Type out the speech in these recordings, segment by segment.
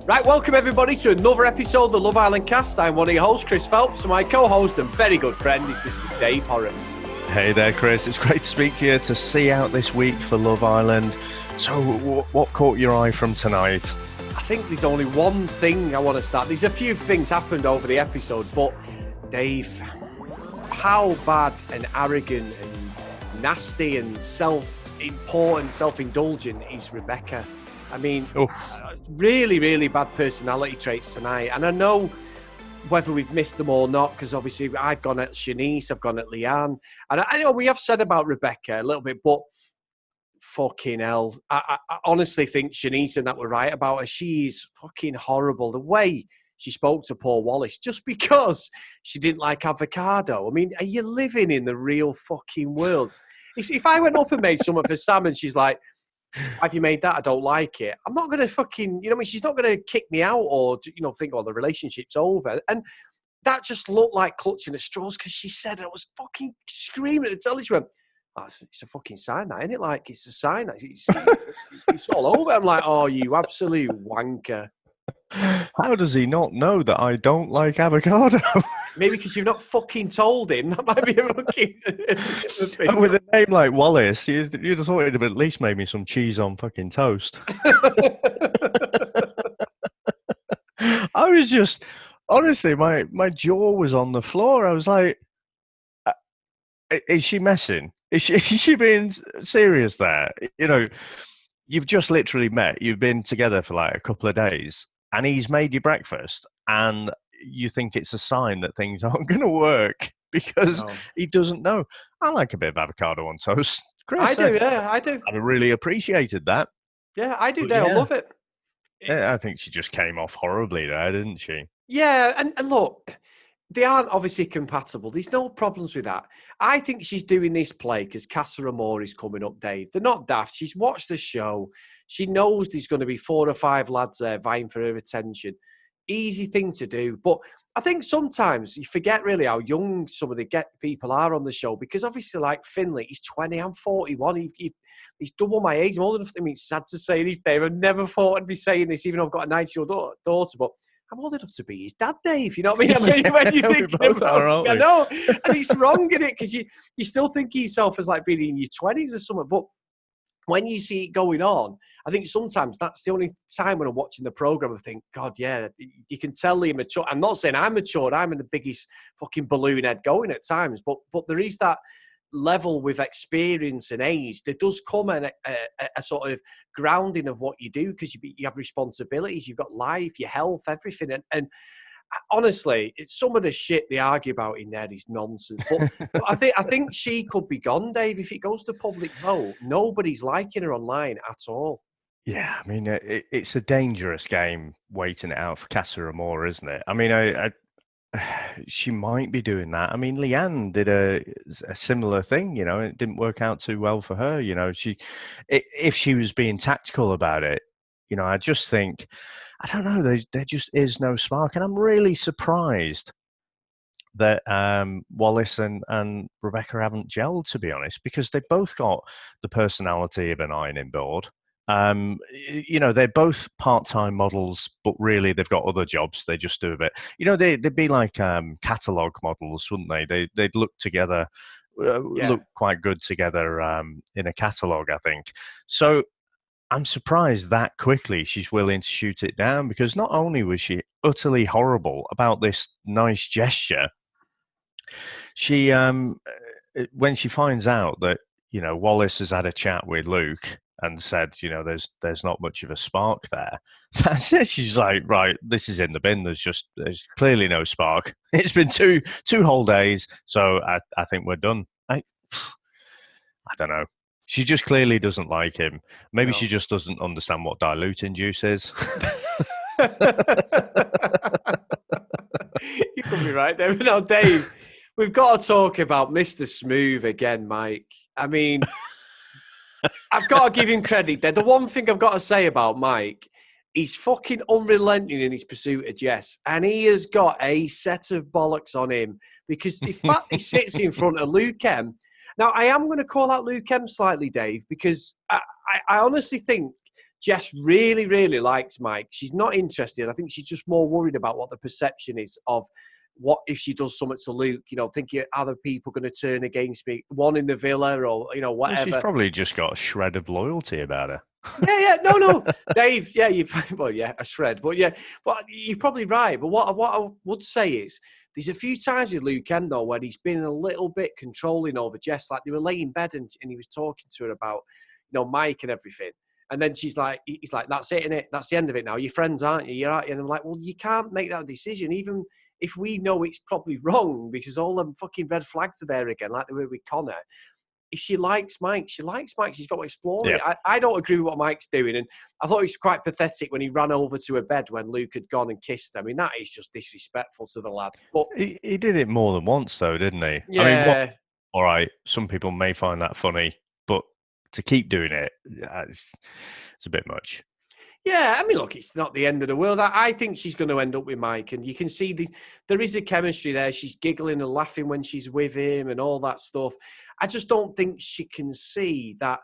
Right, welcome everybody to another episode of the Love Island Cast. I'm one of your hosts, Chris Phelps, and my co-host and very good friend is Mr. Dave Horace. Hey there, Chris. It's great to speak to you, to see out this week for Love Island. So, what caught your eye from tonight? I think there's only one thing I want to start. There's a few things happened over the episode, but Dave, how bad and arrogant and nasty and self-important, self-indulgent is Rebecca? I mean, really, really bad personality traits tonight. And I know whether we've missed them or not, because obviously I've gone at Shanice, I've gone at Leanne. And I know we have said about Rebecca a little bit, but fucking hell. I honestly think Shanice and that were right about her. She's fucking horrible. The way she spoke to poor Wallace, just because she didn't like avocado. I mean, are you living in the real fucking world? If I went up and made something for Sam and she's like, have you made that? I don't like it. I'm not going to fucking, you know what I mean? She's not going to kick me out or, think, oh, the relationship's over. And that just looked like clutching at straws because she said it. I was fucking screaming at the telly. She went, oh, it's a fucking sign, that, isn't it? Like, it's a sign. It's all over. I'm like, oh, you absolute wanker. How does he not know that I don't like avocado? Maybe because you've not fucking told him. That might be a fucking... And with a name like Wallace, you'd have thought he'd have at least made me some cheese on fucking toast. I was just... Honestly, my jaw was on the floor. I was like, is she messing? Is she being serious there? You've just literally met. You've been together for like a couple of days. And he's made you breakfast, and you think it's a sign that things aren't going to work because he doesn't know. I like a bit of avocado on toast, Chris. I do, yeah, I do. I really appreciated that. Yeah, I do, Dale. I love it. Yeah, I think she just came off horribly there, didn't she? Yeah, and look, they aren't obviously compatible. There's no problems with that. I think she's doing this play because Casa Amor is coming up, Dave. They're not daft. She's watched the show. She knows there's going to be 4 or 5 lads there vying for her attention. Easy thing to do. But I think sometimes you forget really how young some of the people are on the show because obviously like Finley, he's 20, I'm 41. He's double my age. I'm old enough. I mean, it's sad to say this, Dave. I've never thought I'd be saying this, even though I've got a 90-year-old daughter. But I'm old enough to be his dad, Dave. You know what I mean? When you think about it, I know. And it's wrong, isn't it? Because you still think of yourself as like being in your 20s or something. But when you see it going on, I think sometimes that's the only time when I'm watching the program I think, God, yeah, you can tell they're mature. I'm not saying I'm mature. I'm in the biggest fucking balloon head going at times. But there is that level with experience and age. There does come a sort of grounding of what you do because you have responsibilities. You've got life, your health, everything. And honestly, some of the shit they argue about in there is nonsense. But I think she could be gone, Dave. If it goes to public vote, nobody's liking her online at all. Yeah, I mean, it's a dangerous game waiting it out for Casa Amor, isn't it? I mean, she might be doing that. I mean, Leanne did a similar thing, it didn't work out too well for her. If she was being tactical about it, I just think, I don't know, there just is no spark. And I'm really surprised that Wallace and Rebecca haven't gelled, to be honest, because they both got the personality of an ironing board. They're both part-time models, but really they've got other jobs. They just do a bit. They'd be like catalogue models, wouldn't they? They'd look together, look quite good together in a catalogue, I think. So I'm surprised that quickly she's willing to shoot it down because not only was she utterly horrible about this nice gesture, she when she finds out that Wallace has had a chat with Luke and said, there's not much of a spark there. That's it. She's like, right, this is in the bin. There's clearly no spark. It's been two whole days, so I think we're done. I don't know. She just clearly doesn't like him. Maybe she just doesn't understand what diluting juice is. You could be right there. But now, Dave, we've got to talk about Mr. Smooth again, Mike. I mean, I've got to give him credit there. The one thing I've got to say about Mike, he's fucking unrelenting in his pursuit of Jess, and he has got a set of bollocks on him because the fact he sits in front of Luke M. Now, I am going to call out Luke M slightly, Dave, because I honestly think Jess really, really likes Mike. She's not interested. I think she's just more worried about what the perception is of what if she does something to Luke, thinking other people going to turn against me, one in the villa or, whatever. Well, she's probably just got a shred of loyalty about her. Yeah, no, Dave. Yeah, a shred, but you're probably right. But what I would say is, there's a few times with Luke M though where he's been a little bit controlling over Jess. Like they were laying in bed and he was talking to her about, Mike and everything. And then he's like, that's it, innit? That's the end of it now. You're friends, aren't you? And I'm like, well, you can't make that decision, even if we know it's probably wrong, because all them fucking red flags are there again, like they were with Connor. If she likes Mike, she likes Mike. She's got to explore it. I don't agree with what Mike's doing. And I thought it was quite pathetic when he ran over to her bed when Luke had gone and kissed her. I mean, that is just disrespectful to the lad. But he did it more than once, though, didn't he? Yeah. I mean, all right, some people may find that funny, but to keep doing it, it's a bit much. Yeah, I mean, look, it's not the end of the world. I think she's going to end up with Mike, and you can see there is a chemistry there. She's giggling and laughing when she's with him and all that stuff. I just don't think she can see that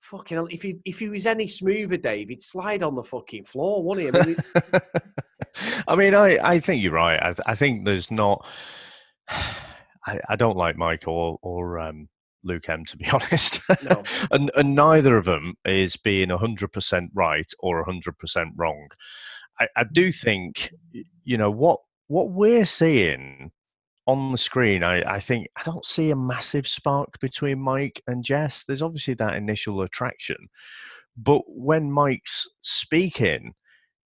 fucking hell. If he was any smoother, Dave, he'd slide on the fucking floor, wouldn't he? I mean, I think you're right. I think there's not. I don't like Mike or Luke M, to be honest. No. and neither of them is being 100% right or 100% wrong. I do think, what we're seeing on the screen, I think I don't see a massive spark between Mike and Jess. There's obviously that initial attraction. But when Mike's speaking,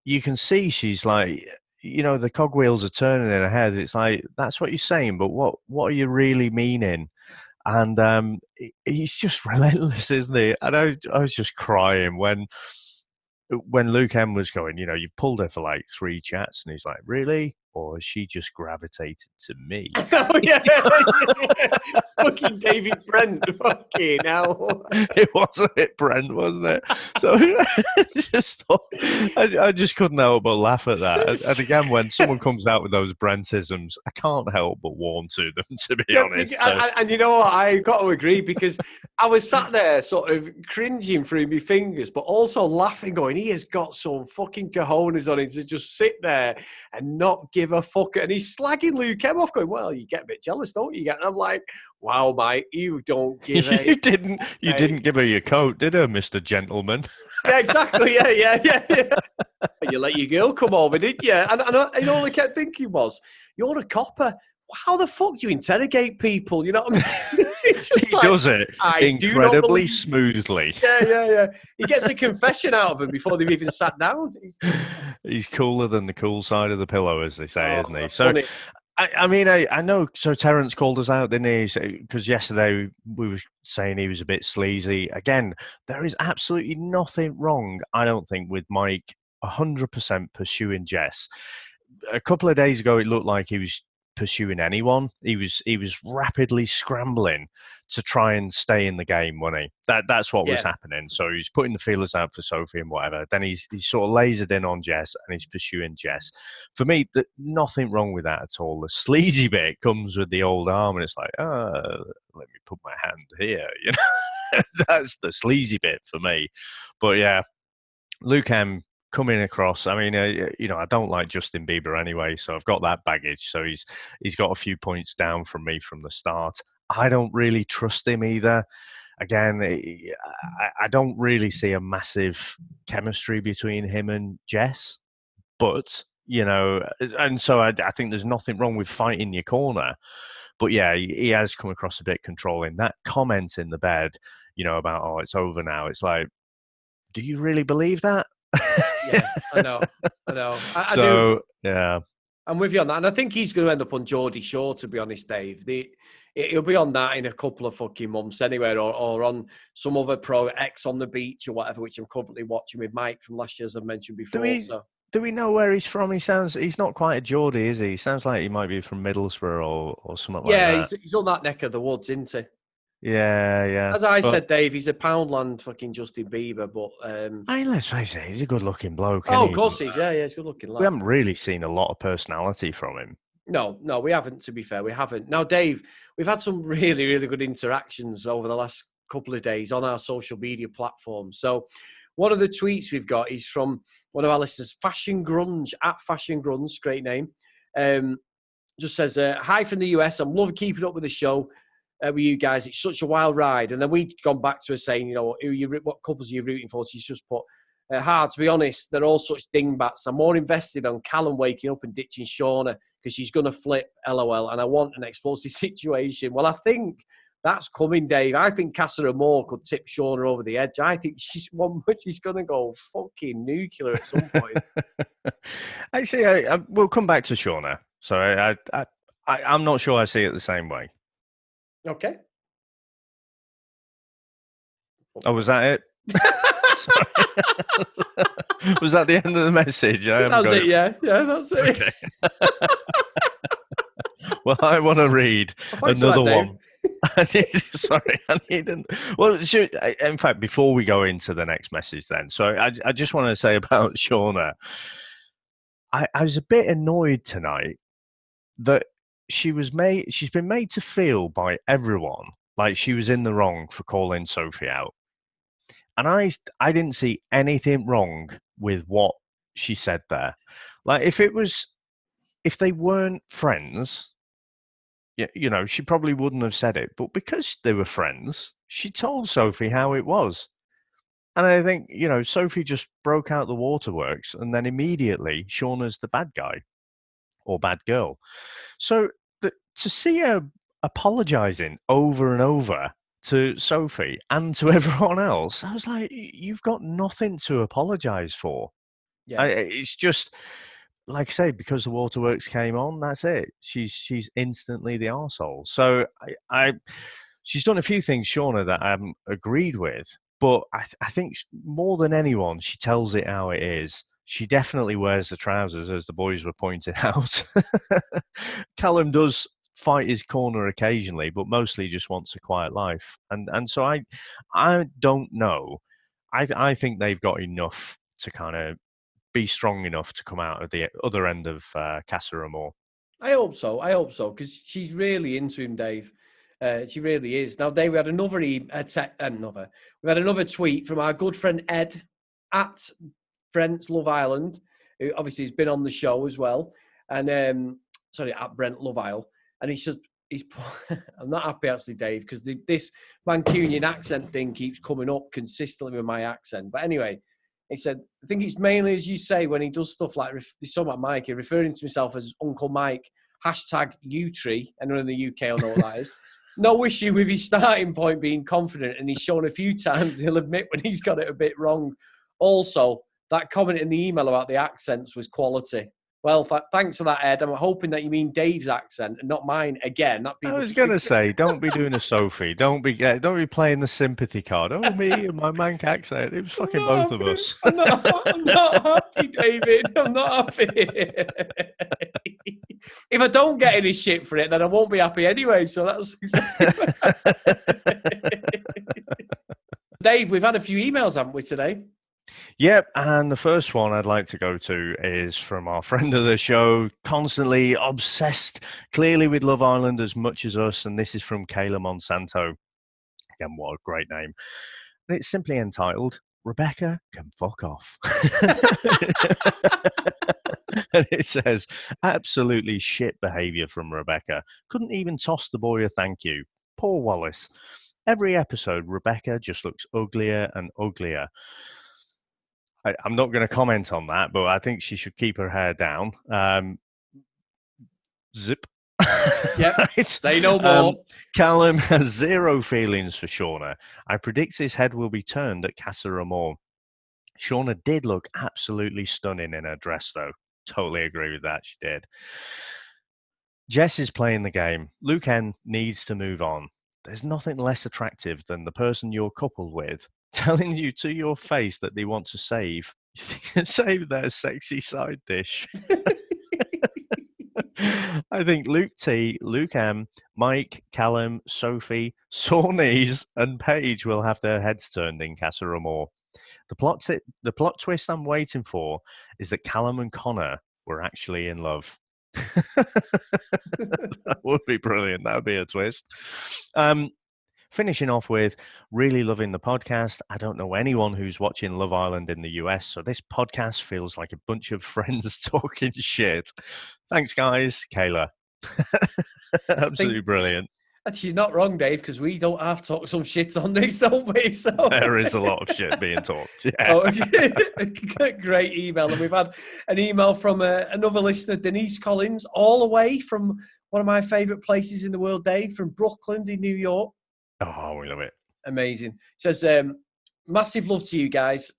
you can see she's like, the cogwheels are turning in her head. It's like, that's what you're saying, but what are you really meaning? And he's just relentless, isn't he? And I was just crying when Luke M was going, you pulled her for like 3 chats, and he's like, really? Or has she just gravitated to me? Oh, yeah. Fucking David Brent. Fucking hell. It was a bit Brent, wasn't it? So I just couldn't help but laugh at that. And again, when someone comes out with those Brentisms, I can't help but warm to them, to be honest. And you know what? I got to agree, because I was sat there sort of cringing through my fingers, but also laughing, going, he has got some fucking cojones on him to just sit there and not give a fuck. And he's slagging Luke M off, going, well, you get a bit jealous, don't you? And I'm like, wow, Mike, you don't give a... You didn't give her your coat, did her, Mr. Gentleman? Yeah, exactly. Yeah. You let your girl come over, didn't you? And all I kept thinking was, you're a copper. How the fuck do you interrogate people? You know what I mean? He does it incredibly smoothly. Yeah. He gets a confession out of them before they've even sat down. He's cooler than the cool side of the pillow, as they say, isn't he? So, funny. I mean, I know. So Terence called us out, didn't he? Because yesterday we were saying he was a bit sleazy. Again, there is absolutely nothing wrong, I don't think, with Mike 100% pursuing Jess. A couple of days ago, it looked like he was pursuing anyone. He was rapidly scrambling to try and stay in the game, wasn't he? That's what was happening. So he's putting the feelers out for Sophie and whatever. Then he's sort of lasered in on Jess, and he's pursuing Jess. For me, nothing wrong with that at all. The sleazy bit comes with the old arm, and it's like, let me put my hand here. That's the sleazy bit for me. But yeah, Luke M coming across. I mean, I don't like Justin Bieber anyway, so I've got that baggage. So he's got a few points down from me from the start. I don't really trust him either. Again, I don't really see a massive chemistry between him and Jess. But, and so I think there's nothing wrong with fighting your corner. But yeah, he has come across a bit controlling. That comment in the bed, about, oh, it's over now. It's like, do you really believe that? Yeah, I know. I do. Yeah. I'm with you on that. And I think he's going to end up on Geordie Shore, to be honest, Dave. He'll be on that in a couple of fucking months anyway, or on some other pro, X on the Beach or whatever, which I'm currently watching with Mike from last year, as I mentioned before. Do we know where he's from? He's not quite a Geordie, is he? He sounds like he might be from Middlesbrough or something like that. Yeah, he's on that neck of the woods, isn't he? Yeah. As I But said, Dave, he's a Poundland fucking Justin Bieber, but I mean, let's face it, he's a good-looking bloke, isn't oh, of he? course But he's he's a good looking we lad. haven't really seen a lot of personality from him. No, we haven't. To be fair, we haven't. Now, Dave, we've had some really, really good interactions over the last couple of days on our social media platforms. So, one of the tweets we've got is from one of our listeners, Fashion Grunge at Fashion Grunge, great name. Just says, "Hi from the US. I'm loving keeping up with the show with you guys. It's such a wild ride." And then we'd gone back to her saying, what couples are you rooting for? She's just put. Hard to be honest, they're all such dingbats. I'm more invested on Callum waking up and ditching Shauna because she's going to flip, lol, and I want an explosive situation. Well, I think that's coming, Dave. I think Casa Amor could tip Shauna over the edge. I think she's going to go fucking nuclear at some point. Actually, we'll come back to Shauna. So I'm not sure I see it the same way. Okay. Oh, was that it? Sorry. Was that the end of the message? That's it, yeah. Yeah, that's it. Okay. Well, I want to read another one. Sorry, I need. Well, in fact, before we go into the next message, then, so I just want to say about Shauna. I was a bit annoyed tonight that she's been made to feel by everyone like she was in the wrong for calling Sophie out. And I didn't see anything wrong with what she said there. Like if they weren't friends, she probably wouldn't have said it. But because they were friends, she told Sophie how it was. And I think, Sophie just broke out the waterworks, and then immediately Shauna's the bad guy or bad girl. So to see her apologizing over and over to Sophie and to everyone else, I was like, you've got nothing to apologize for. Yeah. It's just, like I say, because the waterworks came on, that's it. She's instantly the arsehole. So she's done a few things, Shauna, that I haven't agreed with. But I think more than anyone, she tells it how it is. She definitely wears the trousers, as the boys were pointing out. Callum does fight his corner occasionally, but mostly just wants a quiet life. And so I don't know. I think they've got enough to kind of be strong enough to come out at the other end of Casa Amor. I hope so, because she's really into him, Dave. She really is. Now, Dave, we had we had another tweet from our good friend Ed at Brent's Love Island, who obviously has been on the show as well. And at Brent Love Isle. And he's I'm not happy actually, Dave, because this Mancunian accent thing keeps coming up consistently with my accent. But anyway, he said, I think it's mainly, as you say, when he does stuff like, he's talking about Mikey, referring to himself as Uncle Mike, hashtag U-Tree, anyone in the UK will know what that is. No issue with his starting point being confident, and he's shown a few times he'll admit when he's got it a bit wrong. Also, that comment in the email about the accents was quality. Well, thanks for that, Ed. I'm hoping that you mean Dave's accent and not mine again. I was going to say, don't be doing a Sophie. Don't be playing the sympathy card. Oh, me and my mank accent. It was fucking both of us. I'm not happy, David. I'm not happy. If I don't get any shit for it, then I won't be happy anyway. So that's exactly Dave, we've had a few emails, haven't we, today? Yep, and the first one I'd like to go to is from our friend of the show, constantly obsessed, clearly with Love Island as much as us, and this is from Kayla Monsanto. Again, what a great name. And it's simply entitled, Rebecca Can Fuck Off. And it says, absolutely shit behaviour from Rebecca. Couldn't even toss the boy a thank you. Poor Wallace. Every episode, Rebecca just looks uglier and uglier. I'm not going to comment on that, but I think she should keep her hair down. Zip. Yeah, right. They know more. Callum has zero feelings for Shauna. I predict his head will be turned at Casa Amor. Shauna did look absolutely stunning in her dress, though. Totally agree with that. She did. Jess is playing the game. Luke N needs to move on. There's nothing less attractive than the person you're coupled with telling you to your face that they want to save their sexy side dish. I think Luke T, Luke M, Mike, Callum, Sophie, sore knees, and Paige will have their heads turned in Casa Amor. The plot twist I'm waiting for is that Callum and Connor were actually in love. That would be brilliant. That would be a twist. Finishing off with really loving the podcast. I don't know anyone who's watching Love Island in the US, so this podcast feels like a bunch of friends talking shit. Thanks, guys. Kayla. Absolutely brilliant. She's not wrong, Dave, because we don't have to talk some shit on this, don't we? So there is a lot of shit being talked. Yeah. Oh, great email. And we've had an email from another listener, Denise Collins, all the way from one of my favourite places in the world, Dave, from Brooklyn in New York. Oh, we love it. Amazing. Says, massive love to you guys.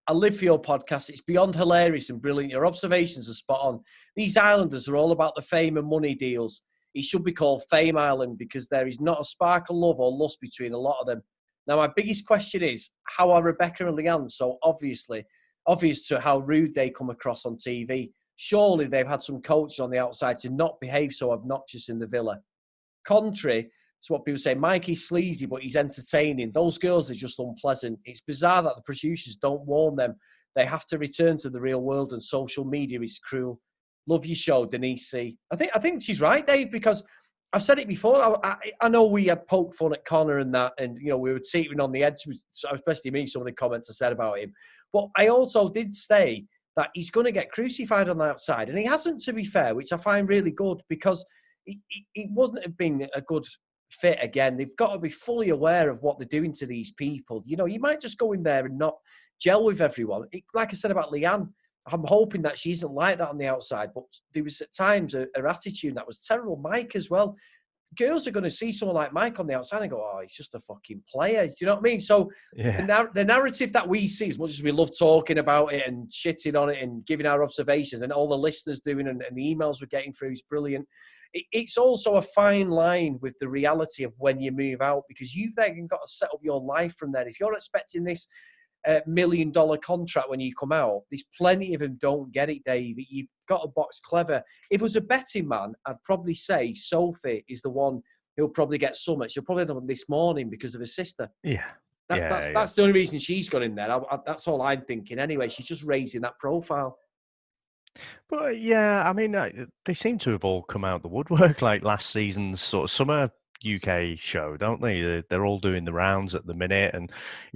I live for your podcast. It's beyond hilarious and brilliant. Your observations are spot on. These islanders are all about the fame and money deals. It should be called Fame Island because there is not a spark of love or lust between a lot of them. Now, my biggest question is, how are Rebecca and Leanne so obvious to how rude they come across on TV? Surely they've had some coaching on the outside to not behave so obnoxious in the villa. Contrary to what people say, Mikey's sleazy, but he's entertaining. Those girls are just unpleasant. It's bizarre that the producers don't warn them. They have to return to the real world and social media is cruel. Love your show, Denise C. I think she's right, Dave, because I've said it before. I know we had poked fun at Connor and that, and we were teetering on the edge, especially me, some of the comments I said about him. But I also did say that he's going to get crucified on the outside, and he hasn't, to be fair, which I find really good because it wouldn't have been a good fit again. They've got to be fully aware of what they're doing to these people. You might just go in there and not gel with everyone. Like I said about Leanne, I'm hoping that she isn't like that on the outside, but there was at times her attitude that was terrible. Mike as well. Girls are going to see someone like Mike on the outside and go, oh, he's just a fucking player. Do you know what I mean? So the narrative that we see, as much as we love talking about it and shitting on it and giving our observations and all the listeners doing and the emails we're getting through is brilliant. It's also a fine line with the reality of when you move out because you've then got to set up your life from there. If you're expecting this $1 million contract when you come out, there's plenty of them don't get it, Dave. You've got to box clever. If it was a betting man, I'd probably say Sophie is the one who'll probably get so much. She'll probably have them this morning because of her sister. Yeah. That's the only reason she's got in there. That's all I'm thinking. Anyway, she's just raising that profile. But yeah, I mean, they seem to have all come out the woodwork like last season's sort of summer UK show, don't they? They're all doing the rounds at the minute, and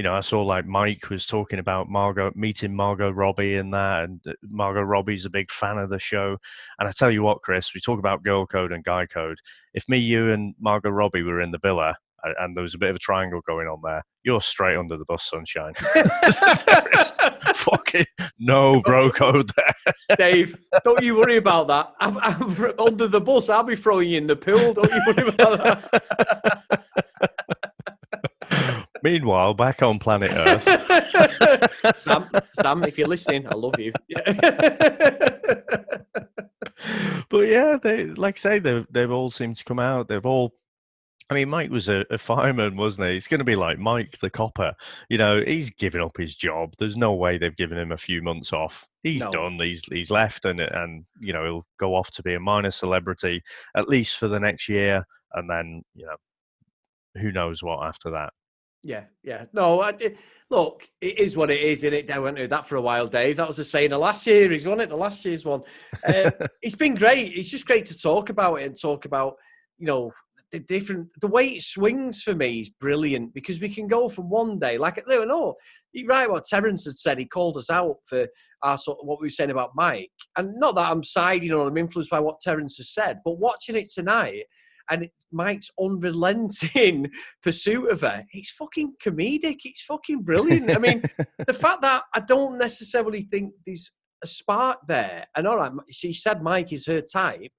I saw like Mike was talking about meeting Margot Robbie and that, and Margot Robbie's a big fan of the show. And I tell you what, Chris, we talk about girl code and guy code. If me, you, and Margot Robbie were in the villa, and there was a bit of a triangle going on there, you're straight under the bus, sunshine. There is fucking no bro code there. Dave, don't you worry about that. I'm under the bus. I'll be throwing you in the pool. Don't you worry about that. Meanwhile, back on planet Earth. Sam, if you're listening, I love you. But yeah, like I say, they've all seemed to come out. They've all... I mean, Mike was a fireman, wasn't he? It's going to be like Mike the copper. He's given up his job. There's no way they've given him a few months off. He's done. He's left, and he'll go off to be a minor celebrity at least for the next year, and then who knows what after that. Yeah. No, look, it is what it is, isn't it? I went through that for a while, Dave. That was the saying the last series, wasn't it? The last year's one. It's been great. It's just great to talk about it and talk about the way it swings for me is brilliant because we can go from one day you're right what Terence had said. He called us out for what we were saying about Mike, and not that I'm siding or I'm influenced by what Terence has said, but watching it tonight and Mike's unrelenting pursuit of her, it's fucking comedic. It's fucking brilliant. I mean, the fact that I don't necessarily think there's a spark there, and all right, she said Mike is her type.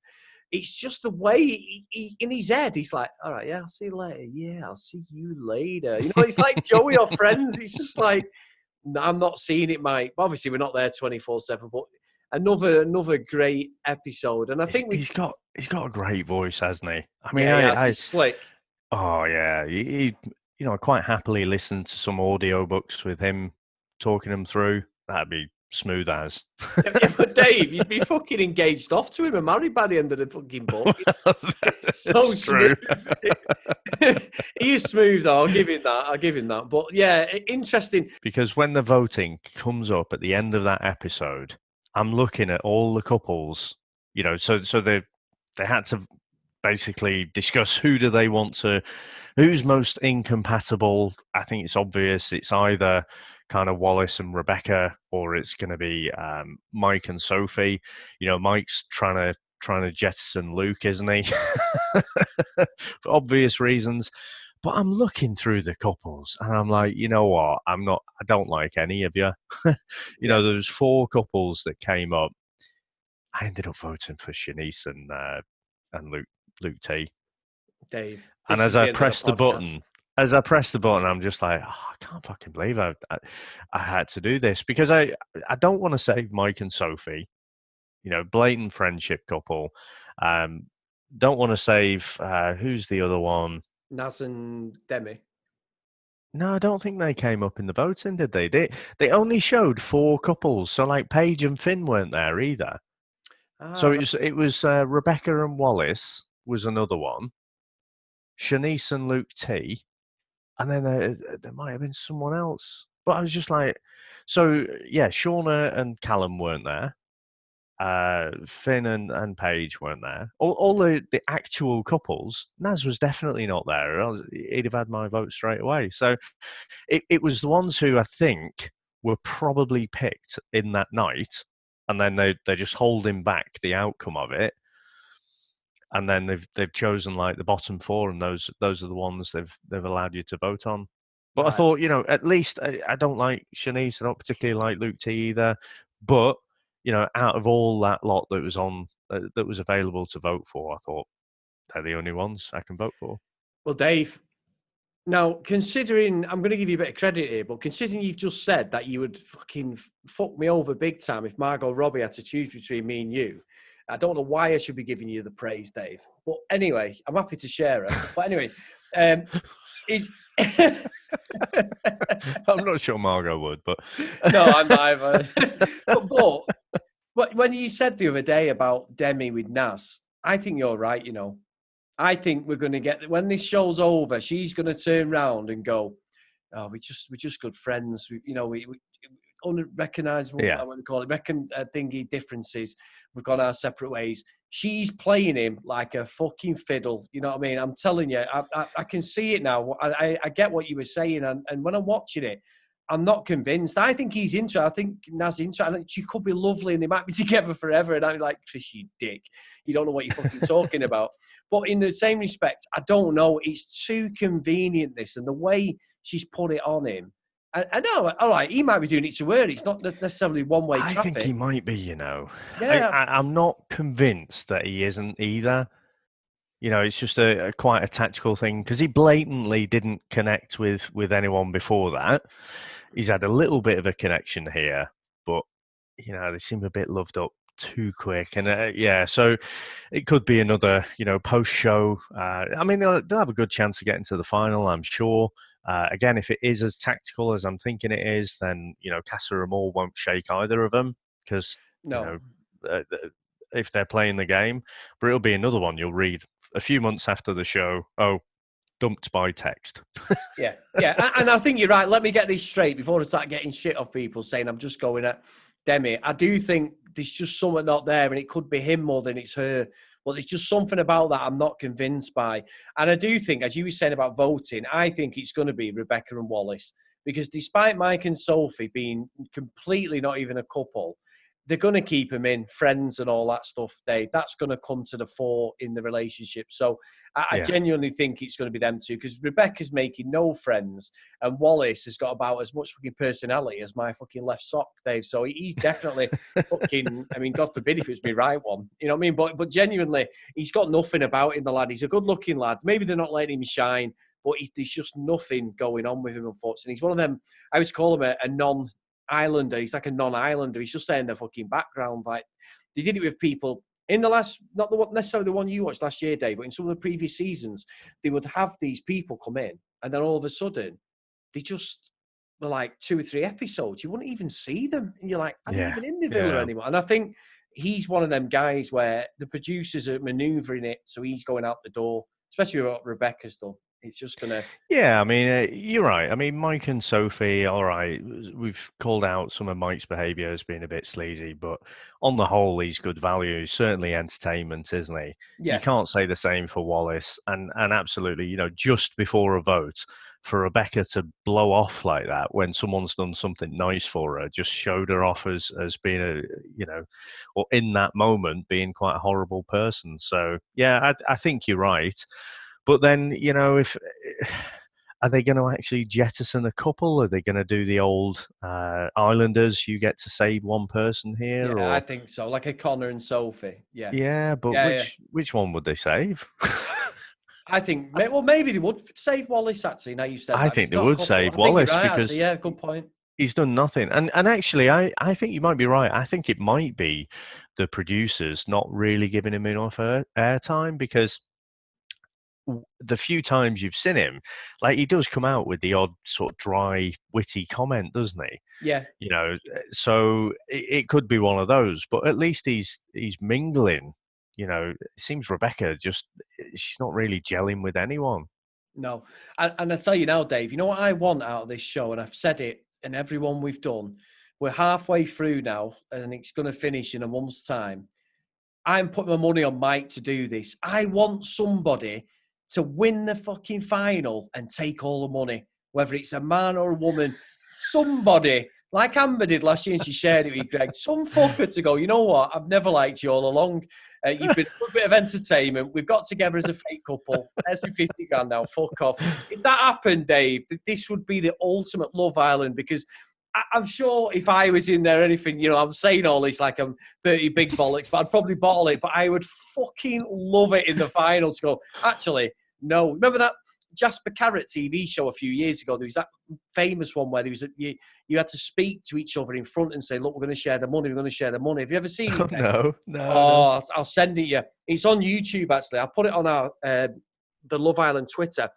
It's just the way he in his head, he's like, all right, yeah, I'll see you later. Yeah, I'll see you later. It's like Joey or Friends. It's just like, no, I'm not seeing it, Mike. Obviously, we're not there 24/7, but another great episode. And I think he's got a great voice, hasn't he? I mean, he's slick. Oh yeah, I quite happily listen to some audiobooks with him talking them through. That'd be smooth as. Yeah, but Dave, you'd be fucking engaged off to him and married by the end of the fucking book. It's so That's true. smooth. He is smooth, though. I'll give him that. I'll give him that. But yeah, interesting. Because when the voting comes up at the end of that episode, I'm looking at all the couples, you know, so they had to basically discuss who do they want to, who's most incompatible. I think it's obvious it's either kind of Wallace and Rebecca, or it's going to be Mike and Sophie. You know, Mike's trying to jettison Luke, isn't he? For obvious reasons. But I'm looking through the couples and I'm like, you know what? I don't like any of you. You know, there's 4 couples that came up. I ended up voting for Shanice and Luke T. Dave, And this is the end of the podcast. as I pressed the button, I'm just like, oh, I can't fucking believe I had to do this, because I don't want to save Mike and Sophie, you know, blatant friendship couple. Don't want to save who's the other one? Naz and Demi. No, I don't think they came up in the voting, did they? They only showed 4 couples, so like Paige and Finn weren't there either. So it was Rebecca and Wallace was another one, Shanice and Luke T, and then there might have been someone else. But I was just like, so yeah, Shauna and Callum weren't there. Finn and Paige weren't there. All the actual couples, Naz was definitely not there. He'd have had my vote straight away. So it was the ones who I think were probably picked in that night, and then they're just holding back the outcome of it. And then they've chosen like the bottom 4, and those are the ones they've allowed you to vote on. But I thought, you know, at least I don't like Shanice. I don't particularly like Luke T either. But you know, out of all that lot that was on that was available to vote for, I thought they're the only ones I can vote for. Well, Dave, now considering, I'm going to give you a bit of credit here, but considering you've just said that you would fucking fuck me over big time if Margot Robbie had to choose between me and you, I don't know why I should be giving you the praise, Dave. But anyway, I'm happy to share it. But anyway, is I'm not sure Margot would, but no, I'm not either. but when you said the other day about Demi with Nas, I think you're right. You know, I think we're going to get, when this show's over, she's going to turn around and go, "Oh, we're just good friends. We unrecognizable, yeah, what we call it, thingy differences. We've gone our separate ways." She's playing him like a fucking fiddle. You know what I mean? I'm telling you, I can see it now. I get what you were saying, and when I'm watching it, I'm not convinced. I think he's into. I think Naz into. I think she could be lovely, and they might be together forever. And I'm like, Chris, you dick. You don't know what you're fucking talking about. But in the same respect, I don't know. It's too convenient, this, and the way she's put it on him. I know, all right, he might be doing it to her. It's not necessarily one-way traffic. I think he might be, you know. Yeah. I'm not convinced that he isn't either. You know, it's just quite a tactical thing, because he blatantly didn't connect with anyone before that. He's had a little bit of a connection here, but, you know, they seem a bit loved up too quick. And yeah, so it could be another, you know, post-show. I mean, they'll have a good chance to get into the final, I'm sure. Again, if it is as tactical as I'm thinking it is, then, you know, Casa Amor won't shake either of them, because, No. you know, if they're playing the game. But it'll be another one you'll read a few months after the show. Oh, dumped by text. Yeah. And I think you're right. Let me get this straight before I start getting shit off people saying I'm just going at Demi. I do think there's just something not there, and it could be him more than it's her. But there's just something about that I'm not convinced by. And I do think, as you were saying about voting, I think it's going to be Rebecca and Wallace. Because despite Mike and Sophie being completely not even a couple, they're going to keep them in, friends and all that stuff, Dave. That's going to come to the fore in the relationship. So I genuinely think it's going to be them two, because Rebecca's making no friends and Wallace has got about as much fucking personality as my fucking left sock, Dave. So he's definitely fucking, I mean, God forbid if it was my right one. You know what I mean? But genuinely, he's got nothing about him, the lad. He's a good-looking lad. Maybe they're not letting him shine, but there's just nothing going on with him, unfortunately. He's one of them, I always call him a non-Islander. He's like a non-Islander. He's just there in the fucking background. Like, they did it with people in the last, not necessarily the one you watched last year, Dave, but in some of the previous seasons, they would have these people come in, and then all of a sudden, they just like 2 or 3 episodes, you wouldn't even see them. And you're like, are they Yeah, even in the villa yeah. anymore? And I think he's one of them guys where the producers are manoeuvring it, so he's going out the door, especially what Rebecca's done. It's just going to... Yeah, I mean, you're right. I mean, Mike and Sophie, all right, we've called out some of Mike's behaviour as being a bit sleazy, but on the whole, he's good value. He's certainly entertainment, isn't he? You Yeah. can't say the same for Wallace, and absolutely, just before a vote, for Rebecca to blow off like that when someone's done something nice for her, just showed her off as being or in that moment being quite a horrible person. So yeah, I think you're right. But then, if are they going to actually jettison a couple? Are they going to do the old Islanders? You get to save one person Yeah, here, I or think so. Like a Connor and Sophie. Yeah. yeah, but Yeah, yeah. which one would they save? I think, well, maybe they would save Wallace, actually, now you said I that. If think it's they not a would couple, save I think you're Wallace right, actually. because Yeah, good point. he's done nothing. And actually, I think you might be right. I think it might be the producers not really giving him enough airtime because the few times you've seen him, like he does come out with the odd sort of dry, witty comment, doesn't he? Yeah. So it could be one of those, but at least he's mingling. It seems Rebecca she's not really gelling with anyone. No. And I tell you now, Dave, you know what I want out of this show? And I've said it in everyone we've done. We're halfway through now, and it's going to finish in a month's time. I'm putting my money on Mike to do this. I want somebody to win the fucking final and take all the money, whether it's a man or a woman. Somebody, like Amber did last year, and she shared it with Greg, some fucker to go, you know what? I've never liked you all along. You've been a bit of entertainment. We've got together as a fake couple. There's me 50 grand now. Fuck off. If that happened, Dave, this would be the ultimate Love Island, because I'm sure if I was in there, anything, I'm saying all this like I'm 30 big bollocks, but I'd probably bottle it. But I would fucking love it in the final to go, actually, no. Remember that Jasper Carrot TV show a few years ago? There was that famous one where you had to speak to each other in front and say, look, we're going to share the money. We're going to share the money. Have you ever seen it? No. Oh, I'll send it you. It's on YouTube, actually. I'll put it on our the Love Island Twitter.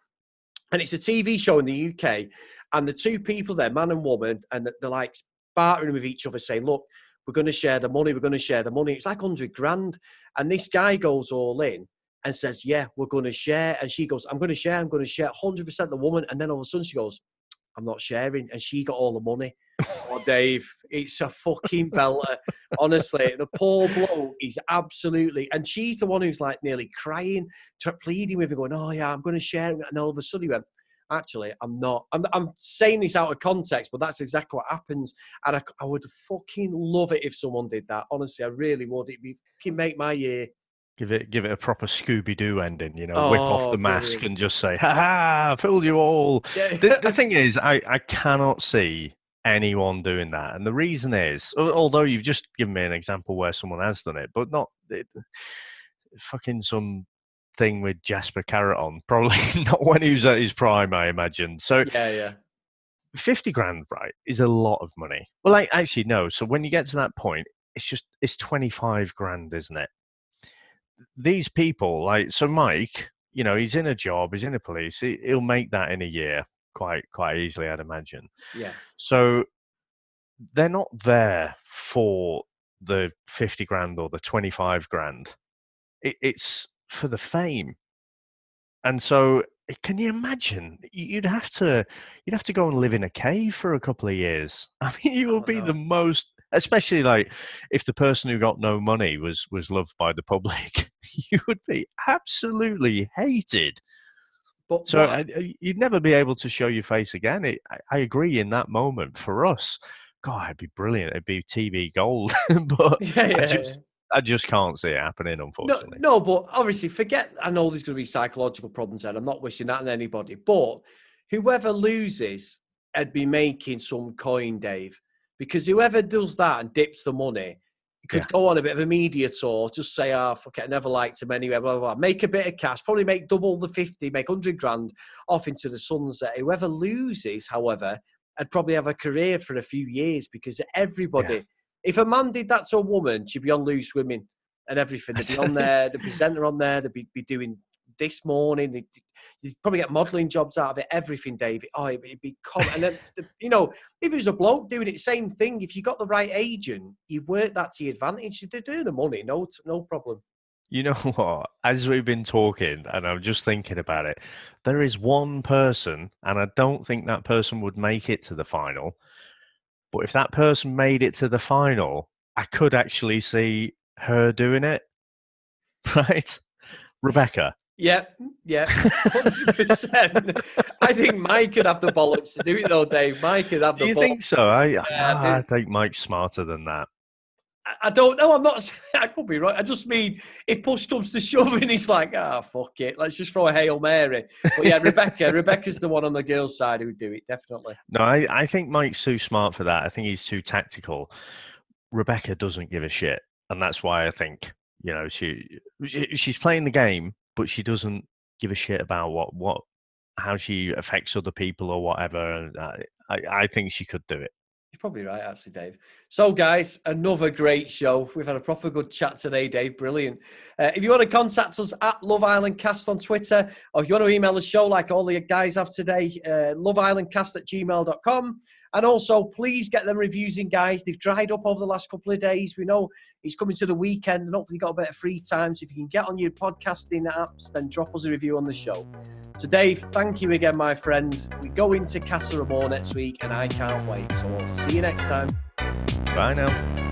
And it's a TV show in the UK. And the two people there, man and woman, and they're like bartering with each other, saying, look, we're going to share the money. We're going to share the money. It's like 100 grand. And this guy goes all in and says, yeah, we're going to share. And she goes, I'm going to share 100% the woman. And then all of a sudden she goes, I'm not sharing. And she got all the money. Oh, Dave, it's a fucking belter. Honestly, the poor bloke is absolutely... And she's the one who's like nearly crying, pleading with her, going, oh, yeah, I'm going to share it. And all of a sudden he went, actually, I'm not. I'm saying this out of context, but that's exactly what happens. And I would fucking love it if someone did that. Honestly, I really would. It'd fucking make my year. Give it a proper Scooby-Doo ending, whip off Oh, the mask brilliant. and just say, ha ha, fooled you all. Yeah. The thing is, I cannot see anyone doing that. And the reason is, although you've just given me an example where someone has done it, but not fucking some thing with Jasper Carrot on, probably not when he was at his prime, I imagine. So Yeah. 50 grand, right, is a lot of money. Well, actually, no. So when you get to that point, it's 25 grand, isn't it? These people, so Mike, he's in a job, he's in the police, he'll make that in a year quite easily, I'd imagine. Yeah. So they're not there for the 50 grand or the 25 grand. It's for the fame. And so can you imagine? You'd have to go and live in a cave for a couple of years. I mean, you will be the most, especially like if the person who got no money was loved by the public, you would be absolutely hated. But so you'd never be able to show your face again. I agree in that moment for us. God, it'd be brilliant. It'd be TV gold. But I just can't see it happening, unfortunately. No, but obviously, I know there's going to be psychological problems there. I'm not wishing that on anybody. But whoever loses would be making some coin, Dave. Because whoever does that and dips the money could go on a bit of a media tour, just say, fuck it, I never liked him anyway, blah, blah, blah. Make a bit of cash, probably make double the 50, make 100 grand off into the sunset. Whoever loses, however, would probably have a career for a few years because everybody... Yeah. If a man did that to a woman, she'd be on Loose Women and everything. They'd be on there, the presenter on there, they'd be doing this morning. You'd probably get modelling jobs out of it, everything, David. Oh, it'd be and then, you know, if it was a bloke doing it, same thing. If you got the right agent, you work that to your advantage. They're doing the money, no problem. You know what? As we've been talking, and I'm just thinking about it, there is one person, and I don't think that person would make it to the final. But if that person made it to the final, I could actually see her doing it. Right? Rebecca. Yep, 100%. I think Mike could have the bollocks to do it, though, Dave. Mike could have the Do you bollocks. think so? Yeah, I think Mike's smarter than that. I don't know. I'm not. I could be right. I just mean if push comes to shove, and he's like, fuck it, let's just throw a Hail Mary. But yeah, Rebecca's the one on the girls' side who would do it, definitely. No, I think Mike's too smart for that. I think he's too tactical. Rebecca doesn't give a shit, and that's why I think, you know, she's playing the game, but she doesn't give a shit about how she affects other people or whatever. And I think she could do it. You're probably right, actually, Dave. So, guys, another great show. We've had a proper good chat today, Dave. Brilliant. If you want to contact us at Love Island Cast on Twitter, or if you want to email the show like all the guys have today, loveislandcast@gmail.com. And also, please get them reviews in, guys. They've dried up over the last couple of days. We know it's coming to the weekend and hopefully you've got a bit of free time. So if you can get on your podcasting apps, then drop us a review on the show. So, Dave, thank you again, my friend. We go into Casa Amor next week and I can't wait. So, we'll see you next time. Bye now.